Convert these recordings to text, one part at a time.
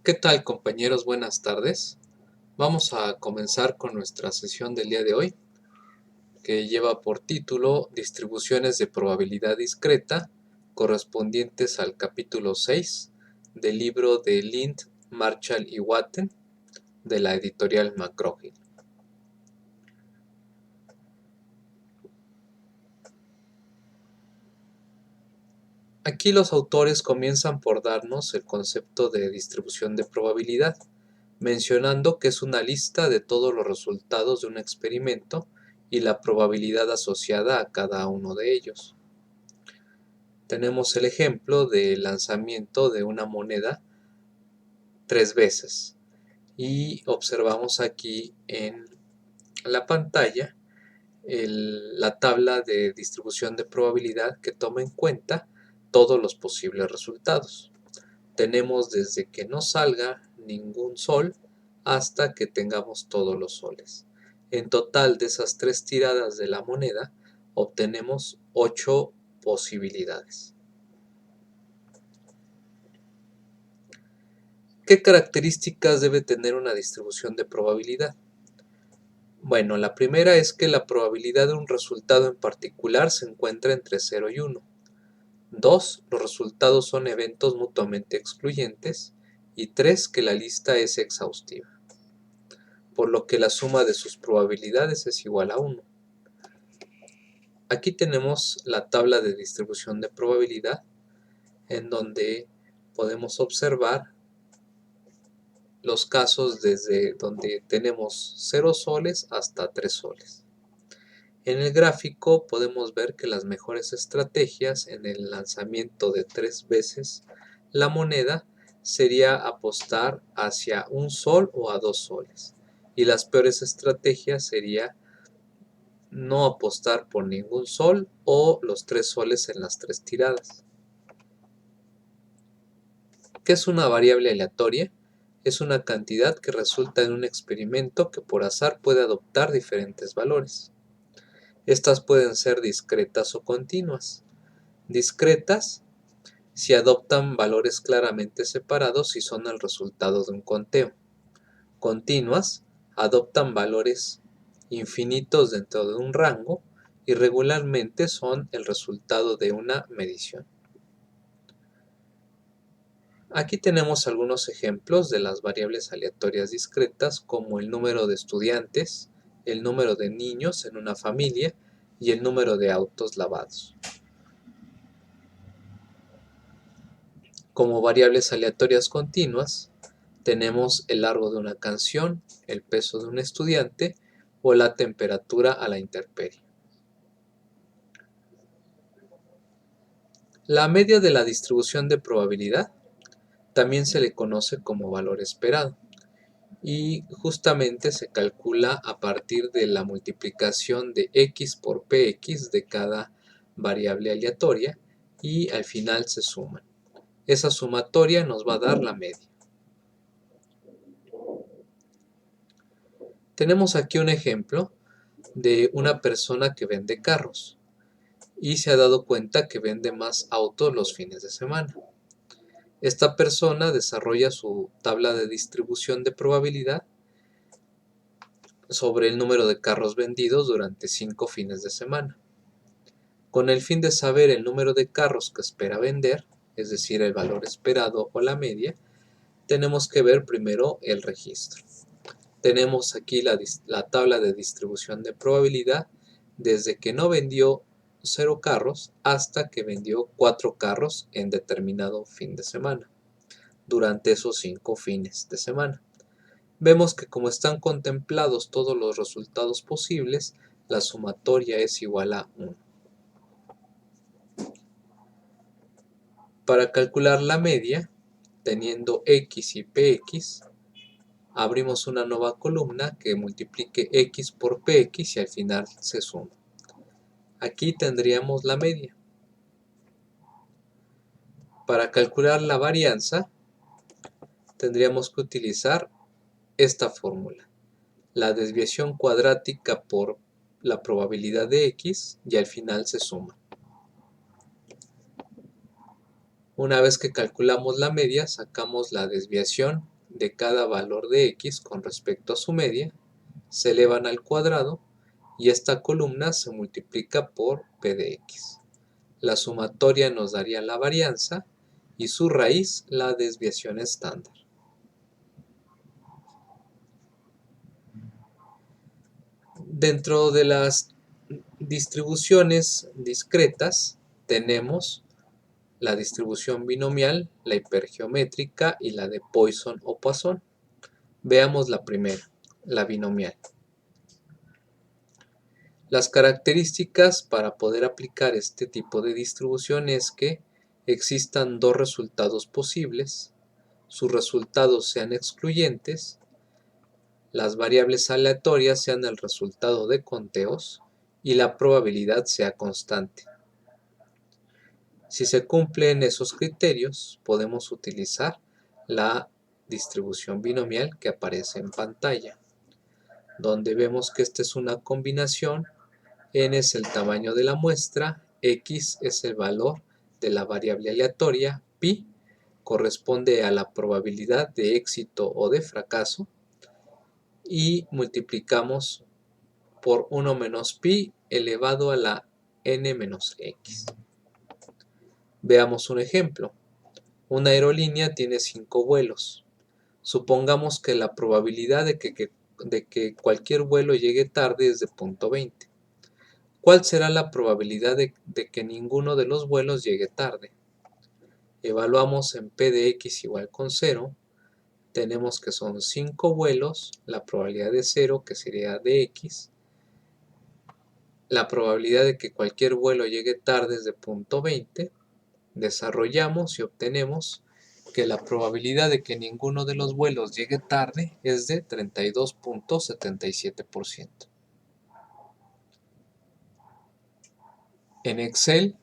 ¿Qué tal, compañeros? Buenas tardes. Vamos a comenzar con nuestra sesión del día de hoy, que lleva por título Distribuciones de probabilidad discreta, correspondientes al capítulo 6 del libro de Lind, Marshall y Watten, de la editorial McGraw-Hill. Aquí los autores comienzan por darnos el concepto de distribución de probabilidad, mencionando que es una lista de todos los resultados de un experimento y la probabilidad asociada a cada uno de ellos. Tenemos el ejemplo del lanzamiento de una moneda 3 veces y observamos aquí en la pantalla la tabla de distribución de probabilidad que toma en cuenta todos los posibles resultados. Tenemos desde que no salga ningún sol hasta que tengamos todos los soles. En total de esas 3 tiradas de la moneda obtenemos 8 posibilidades. ¿Qué características debe tener una distribución de probabilidad? Bueno, la primera es que la probabilidad de un resultado en particular se encuentra entre 0 y 1. 2. Los resultados son eventos mutuamente excluyentes. Y 3. Que la lista es exhaustiva, por lo que la suma de sus probabilidades es igual a 1. Aquí tenemos la tabla de distribución de probabilidad, en donde podemos observar los casos desde donde tenemos 0 soles hasta 3 soles. En el gráfico podemos ver que las mejores estrategias en el lanzamiento de 3 veces la moneda sería apostar hacia un sol o a 2 soles, y las peores estrategias sería no apostar por ningún sol o los 3 soles en las 3 tiradas. ¿Qué es una variable aleatoria? Es una cantidad que resulta en un experimento que por azar puede adoptar diferentes valores. Estas pueden ser discretas o continuas. Discretas si adoptan valores claramente separados y son el resultado de un conteo. Continuas adoptan valores infinitos dentro de un rango y regularmente son el resultado de una medición. Aquí tenemos algunos ejemplos de las variables aleatorias discretas, como el número de estudiantes, el número de niños en una familia y el número de autos lavados. Como variables aleatorias continuas, tenemos el largo de una canción, el peso de un estudiante o la temperatura a la intemperie. La media de la distribución de probabilidad también se le conoce como valor esperado, y justamente se calcula a partir de la multiplicación de x por px de cada variable aleatoria, y al final se suman. Esa sumatoria nos va a dar la media. Tenemos aquí un ejemplo de una persona que vende carros y se ha dado cuenta que vende más autos los fines de semana. Esta persona desarrolla su tabla de distribución de probabilidad sobre el número de carros vendidos durante 5 fines de semana. Con el fin de saber el número de carros que espera vender, es decir, el valor esperado o la media, tenemos que ver primero el registro. Tenemos aquí la tabla de distribución de probabilidad desde que no vendió 0 carros hasta que vendió 4 carros en determinado fin de semana, durante esos 5 fines de semana. Vemos que como están contemplados todos los resultados posibles, la sumatoria es igual a 1. Para calcular la media, teniendo x y px, abrimos una nueva columna que multiplique x por px y al final se suma. Aquí tendríamos la media. Para calcular la varianza, tendríamos que utilizar esta fórmula. La desviación cuadrática por la probabilidad de x y al final se suma. Una vez que calculamos la media, sacamos la desviación de cada valor de x con respecto a su media, se elevan al cuadrado y esta columna se multiplica por p de x. La sumatoria nos daría la varianza y su raíz la desviación estándar. Dentro de las distribuciones discretas tenemos la distribución binomial, la hipergeométrica y la de Poisson o Poisson. Veamos la primera, la binomial. Las características para poder aplicar este tipo de distribución es que existan dos resultados posibles, sus resultados sean excluyentes, las variables aleatorias sean el resultado de conteos y la probabilidad sea constante. Si se cumplen esos criterios, podemos utilizar la distribución binomial que aparece en pantalla, donde vemos que esta es una combinación, n es el tamaño de la muestra, x es el valor de la variable aleatoria, pi corresponde a la probabilidad de éxito o de fracaso, y multiplicamos por 1 menos pi elevado a la n menos x. Veamos un ejemplo. Una aerolínea tiene 5 vuelos. Supongamos que la probabilidad de que cualquier vuelo llegue tarde es de 0.20. ¿Cuál será la probabilidad de que ninguno de los vuelos llegue tarde? Evaluamos en p de x igual con 0. Tenemos que son 5 vuelos, la probabilidad de 0 que sería de x. La probabilidad de que cualquier vuelo llegue tarde es de 0.20. Desarrollamos y obtenemos que la probabilidad de que ninguno de los vuelos llegue tarde es de 32.77%. En Excel,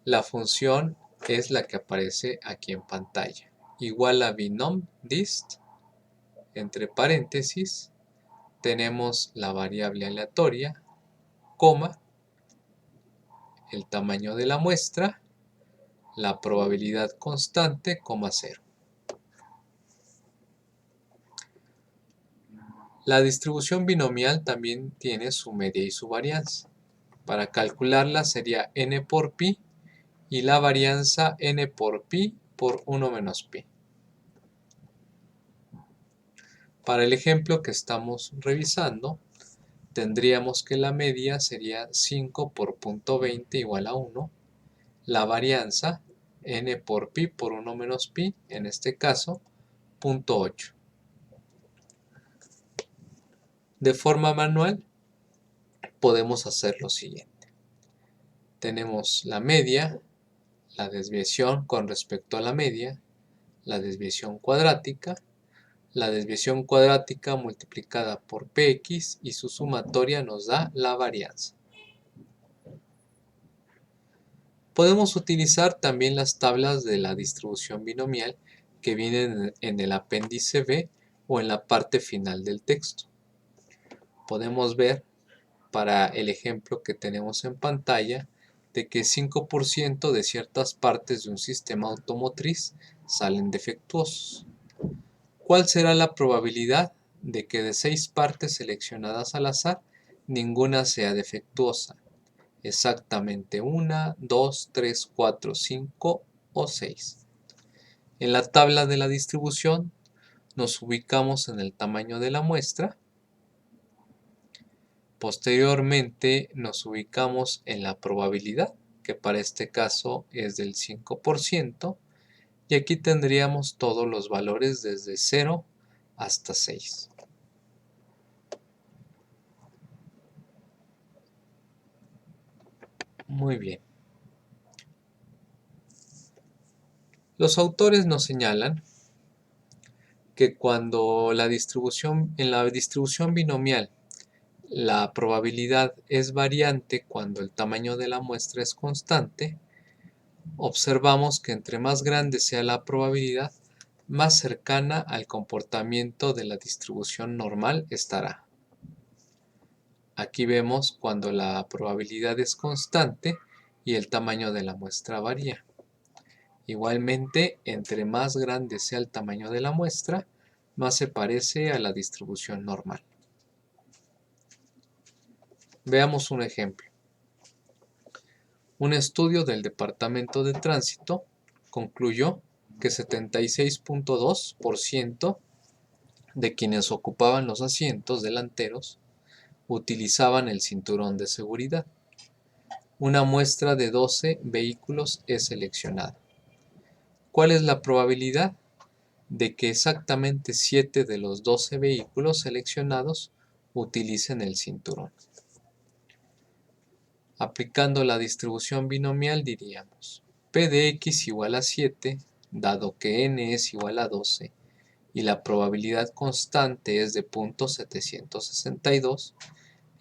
la función es la que aparece aquí en pantalla. Igual a binomDist, entre paréntesis, tenemos la variable aleatoria, coma, el tamaño de la muestra, la probabilidad constante, coma 0. La distribución binomial también tiene su media y su varianza. Para calcularla sería n por pi y la varianza n por pi por 1 menos pi. Para el ejemplo que estamos revisando, tendríamos que la media sería 5 por 0.20 igual a 1. La varianza, n por pi por 1 menos pi, en este caso, 0.8. De forma manual, podemos hacer lo siguiente. Tenemos la media, la desviación con respecto a la media, la desviación cuadrática multiplicada por px y su sumatoria nos da la varianza. Podemos utilizar también las tablas de la distribución binomial que vienen en el apéndice B o en la parte final del texto. Podemos ver, para el ejemplo que tenemos en pantalla, de que 5% de ciertas partes de un sistema automotriz salen defectuosos. ¿Cuál será la probabilidad de que de 6 partes seleccionadas al azar, ninguna sea defectuosa? Exactamente 1, 2, 3, 4, 5 o 6. En la tabla de la distribución nos ubicamos en el tamaño de la muestra. Posteriormente nos ubicamos en la probabilidad, que para este caso es del 5%, y aquí tendríamos todos los valores desde 0 hasta 6. Muy bien. Los autores nos señalan que cuando en la distribución binomial la probabilidad es variante cuando el tamaño de la muestra es constante, observamos que entre más grande sea la probabilidad, más cercana al comportamiento de la distribución normal estará. Aquí vemos cuando la probabilidad es constante y el tamaño de la muestra varía. Igualmente, entre más grande sea el tamaño de la muestra, más se parece a la distribución normal. Veamos un ejemplo. Un estudio del Departamento de Tránsito concluyó que 76.2% de quienes ocupaban los asientos delanteros utilizaban el cinturón de seguridad. Una muestra de 12 vehículos es seleccionada. ¿Cuál es la probabilidad de que exactamente 7 de los 12 vehículos seleccionados utilicen el cinturón? Aplicando la distribución binomial diríamos P de x igual a 7, dado que n es igual a 12 y la probabilidad constante es de 0.762,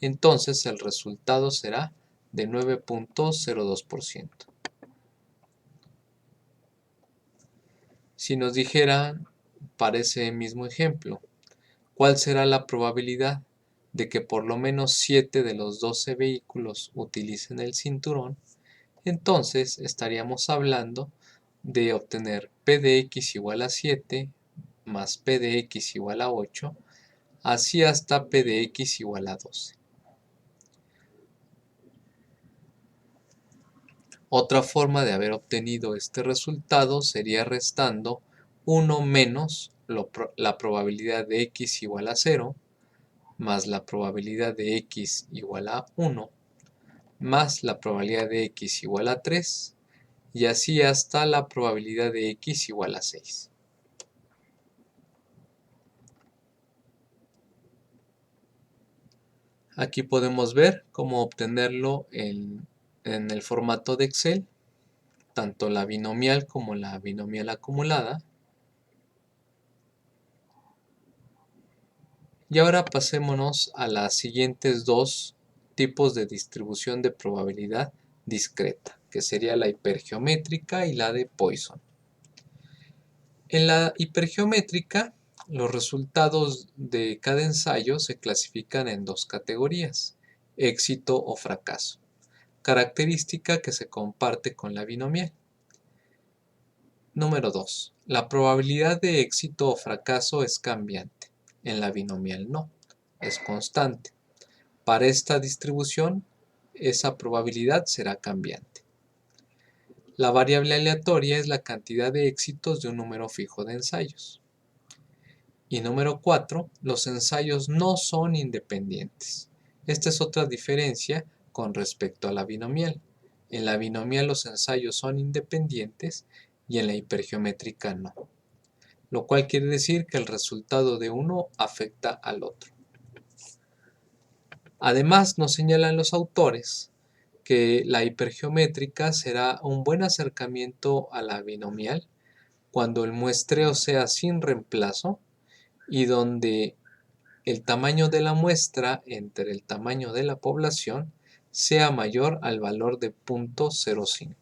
entonces el resultado será de 9.02%. Si nos dijeran, para ese mismo ejemplo, ¿cuál será la probabilidad de que por lo menos 7 de los 12 vehículos utilicen el cinturón? Entonces estaríamos hablando de obtener P de x igual a 7 más P de x igual a 8, así hasta P de x igual a 12. Otra forma de haber obtenido este resultado sería restando 1 menos la probabilidad de x igual a 0 más la probabilidad de x igual a 1 más la probabilidad de x igual a 3 y así hasta la probabilidad de x igual a 6. Aquí podemos ver cómo obtenerlo en el formato de Excel, tanto la binomial como la binomial acumulada. Y ahora pasémonos a las siguientes dos tipos de distribución de probabilidad discreta, que sería la hipergeométrica y la de Poisson. En la hipergeométrica, los resultados de cada ensayo se clasifican en dos categorías, éxito o fracaso, característica que se comparte con la binomial. Número 2. La probabilidad de éxito o fracaso es cambiante. En la binomial no, es constante. Para esta distribución, esa probabilidad será cambiante. La variable aleatoria es la cantidad de éxitos de un número fijo de ensayos. Y número 4, los ensayos no son independientes. Esta es otra diferencia con respecto a la binomial. En la binomial los ensayos son independientes y en la hipergeométrica no. Lo cual quiere decir que el resultado de uno afecta al otro. Además, nos señalan los autores que la hipergeométrica será un buen acercamiento a la binomial cuando el muestreo sea sin reemplazo y donde el tamaño de la muestra entre el tamaño de la población sea mayor al valor de 0.05.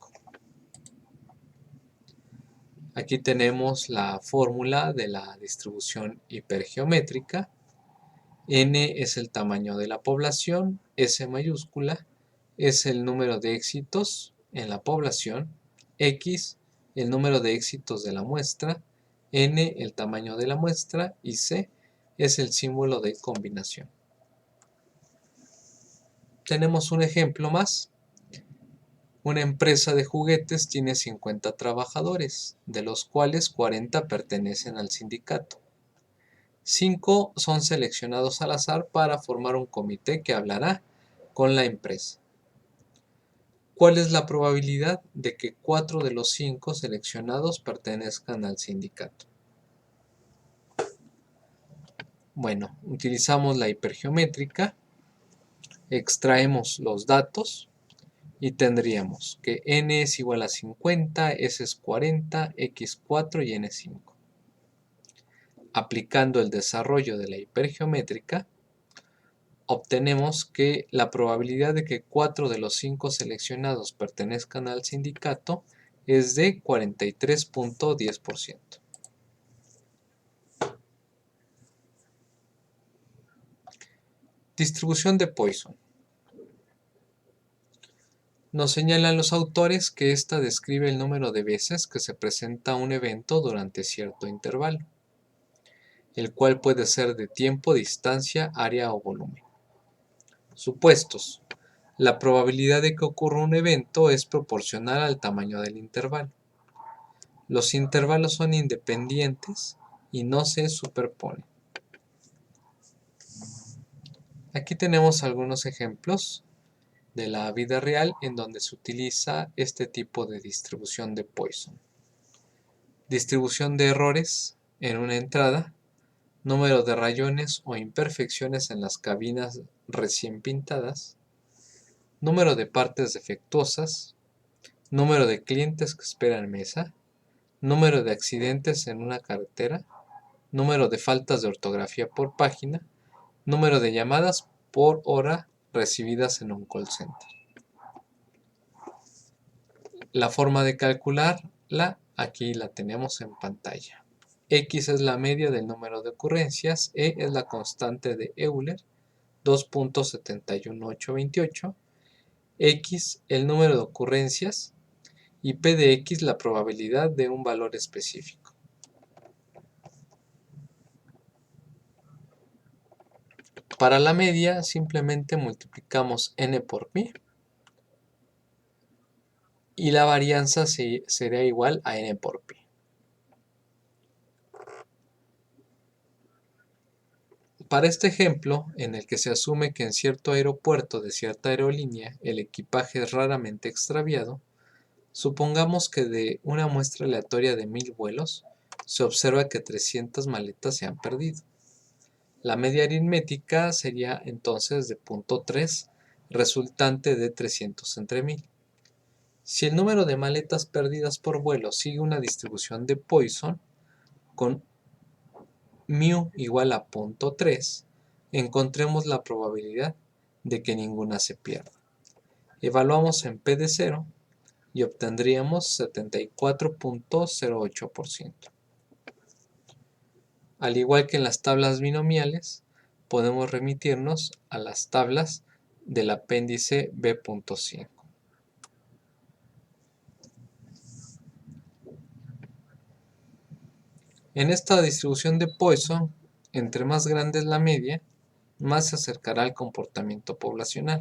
Aquí tenemos la fórmula de la distribución hipergeométrica. N es el tamaño de la población, S mayúscula es el número de éxitos en la población, X el número de éxitos de la muestra, N el tamaño de la muestra y C es el símbolo de combinación. Tenemos un ejemplo más. Una empresa de juguetes tiene 50 trabajadores, de los cuales 40 pertenecen al sindicato. 5 son seleccionados al azar para formar un comité que hablará con la empresa. ¿Cuál es la probabilidad de que 4 de los 5 seleccionados pertenezcan al sindicato? Bueno, utilizamos la hipergeométrica, extraemos los datos Y tendríamos que n es igual a 50, s es 40, x 4 y n 5. Aplicando el desarrollo de la hipergeométrica, obtenemos que la probabilidad de que 4 de los 5 seleccionados pertenezcan al sindicato es de 43.10%. Distribución de Poisson. Nos señalan los autores que ésta describe el número de veces que se presenta un evento durante cierto intervalo, el cual puede ser de tiempo, distancia, área o volumen. Supuestos. La probabilidad de que ocurra un evento es proporcional al tamaño del intervalo. Los intervalos son independientes y no se superponen. Aquí tenemos algunos ejemplos de la vida real en donde se utiliza este tipo de distribución de Poisson. Distribución de errores en una entrada, número de rayones o imperfecciones en las cabinas recién pintadas, número de partes defectuosas, número de clientes que esperan mesa, número de accidentes en una carretera, número de faltas de ortografía por página, número de llamadas por hora recibidas en un call center. La forma de calcularla, aquí la tenemos en pantalla. X es la media del número de ocurrencias, E es la constante de Euler, 2.71828, X el número de ocurrencias y P de X la probabilidad de un valor específico. Para la media simplemente multiplicamos n por pi y la varianza será igual a n por pi. Para este ejemplo, en el que se asume que en cierto aeropuerto de cierta aerolínea el equipaje es raramente extraviado, supongamos que de una muestra aleatoria de 1000 vuelos se observa que 300 maletas se han perdido. La media aritmética sería entonces de 0.3, resultante de 300 entre 1000. Si el número de maletas perdidas por vuelo sigue una distribución de Poisson con μ igual a 0.3, encontremos la probabilidad de que ninguna se pierda. Evaluamos en P de 0 y obtendríamos 74.08%. Al igual que en las tablas binomiales, podemos remitirnos a las tablas del apéndice B.5. En esta distribución de Poisson, entre más grande es la media, más se acercará al comportamiento poblacional.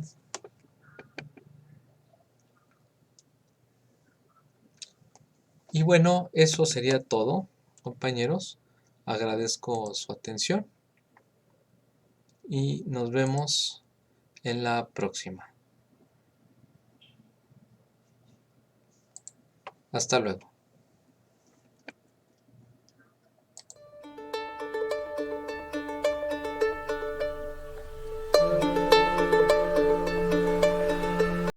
Y bueno, eso sería todo, compañeros. Agradezco su atención y nos vemos en la próxima. Hasta luego.